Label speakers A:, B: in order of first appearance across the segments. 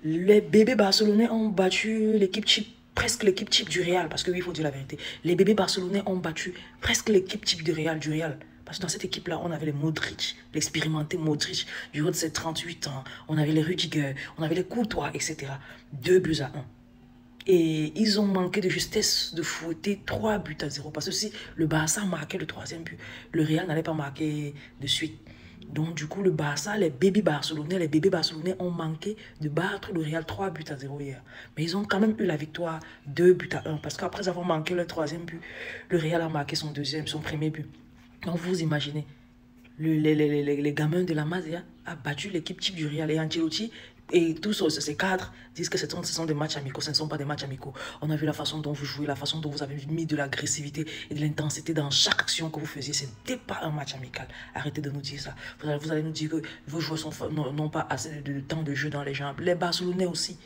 A: Les bébés barcelonais ont battu l'équipe type, presque l'équipe type du Real. Parce que oui, il faut dire la vérité. Les bébés barcelonais ont battu presque l'équipe type du Real. Parce que dans cette équipe-là, on avait les Modric, l'expérimenté Modric, du haut de ses 38 ans. On avait les Rudiger, on avait les Courtois, etc. 2 buts à 1. Et ils ont manqué de justesse de fouetter 3 buts à 0. Parce que si le Barça marquait le troisième but, le Real n'allait pas marquer de suite. Donc du coup, le Barça, les bébés barcelonais ont manqué de battre le Real 3 buts à 0 hier. Mais ils ont quand même eu la victoire 2 buts à 1. Parce qu'après avoir manqué le troisième but, le Real a marqué son premier but. Donc vous imaginez, les gamins de la Masia a battu l'équipe type du Real et Ancelotti et tous ces cadres disent que ce sont des matchs amicaux. Ce ne sont pas des matchs amicaux. On a vu la façon dont vous jouez, la façon dont vous avez mis de l'agressivité et de l'intensité dans chaque action que vous faisiez. Ce n'était pas un match amical. Arrêtez de nous dire ça. Vous allez nous dire que vos joueurs n'ont pas assez de temps de jeu dans les jambes. Les Barcelonais aussi.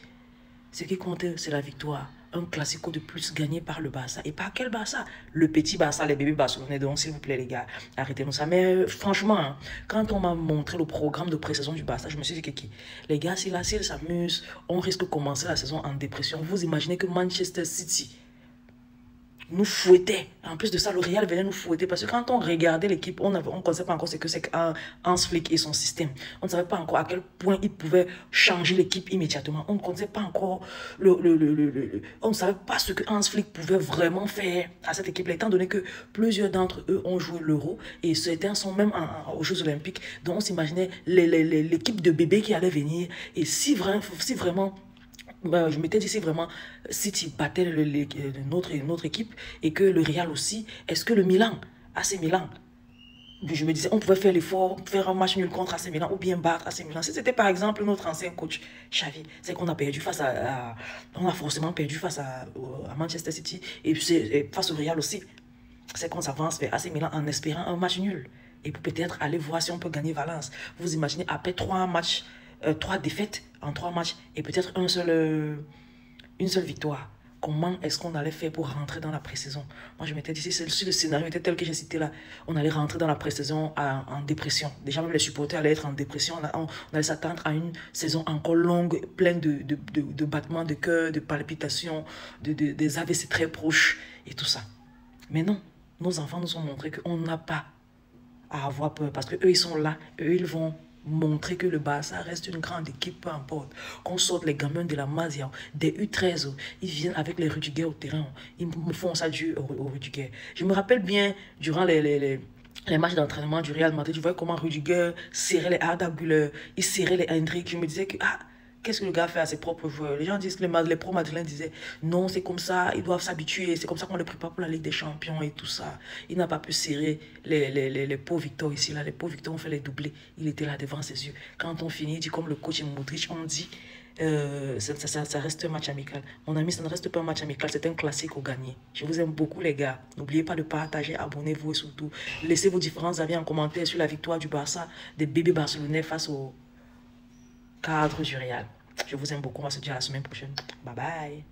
A: Ce qui compte, c'est la victoire. Un classico de plus gagné par le Barça. Et par quel Barça? Le petit Barça, les bébés barcelonais. Donc, s'il vous plaît, les gars, arrêtez-nous ça. Mais franchement, hein, quand on m'a montré le programme de pré-saison du Barça, je me suis dit que les gars, s'ils s'amusent, on risque de commencer la saison en dépression. Vous imaginez que Manchester City nous fouettait. En plus de ça, le Real venait nous fouetter. Parce que quand on regardait l'équipe, on ne connaissait pas encore ce que c'est qu'un Flick et son système. On ne savait pas encore à quel point il pouvait changer l'équipe immédiatement. On ne connaissait pas encore on ne savait pas ce que Hans Flick pouvait vraiment faire à cette équipe-là, étant donné que plusieurs d'entre eux ont joué l'Euro et certains sont même aux Jeux Olympiques. Donc on s'imaginait l'équipe de bébés qui allait venir. Et si vraiment je m'étais dit, si vraiment City battait notre équipe et que le Real aussi, est-ce que le Milan, AC Milan, je me disais, on pouvait faire l'effort, faire un match nul contre AC Milan ou bien battre AC Milan. Si c'était par exemple notre ancien coach Xavi, c'est qu'on a perdu on a forcément perdu face à Manchester City et face au Real aussi. C'est qu'on s'avance vers AC Milan en espérant un match nul et pour peut-être aller voir si on peut gagner Valence. Vous imaginez, après 3 défaites en 3 matchs et peut-être une seule victoire. Comment est-ce qu'on allait faire pour rentrer dans la pré-saison? Moi, je m'étais dit, si le scénario était tel que j'ai cité là, on allait rentrer dans la pré-saison en dépression. Déjà, même les supporters allaient être en dépression. On allait s'attendre à une saison encore longue, pleine de battements de cœur, de palpitations, des AVC très proches et tout ça. Mais non, nos enfants nous ont montré qu'on n'a pas à avoir peur parce qu'eux, ils sont là, eux, ils vont montrer que le Barça reste une grande équipe, peu importe. Qu'on sorte les gamins de la Masia, des U13, ils viennent avec les Rudiger au terrain. Ils me font ça du au Rudiger. Je me rappelle bien, durant les matchs d'entraînement du Real Madrid, je voyais comment Rudiger serrait les Arda Güler, il serrait les Hendrik. Je me disais que, qu'est-ce que le gars fait à ses propres joueurs? Les gens disent que les pros madrilènes disaient non, c'est comme ça, ils doivent s'habituer, c'est comme ça qu'on le prépare pour la Ligue des Champions et tout ça. Il n'a pas pu serrer les pauvres Victor ici, là. Les pauvres Victor ont fait les doublés. Il était là devant ses yeux. Quand on finit, il dit comme le coach Modric, on dit ça reste un match amical. Mon ami, ça ne reste pas un match amical, c'est un classique au gagné. Je vous aime beaucoup, les gars. N'oubliez pas de partager, abonnez-vous et surtout, laissez vos différents avis en commentaire sur la victoire du Barça, des bébés barcelonais face au cadre du Real. Je vous aime beaucoup. On va se dire à la semaine prochaine. Bye bye.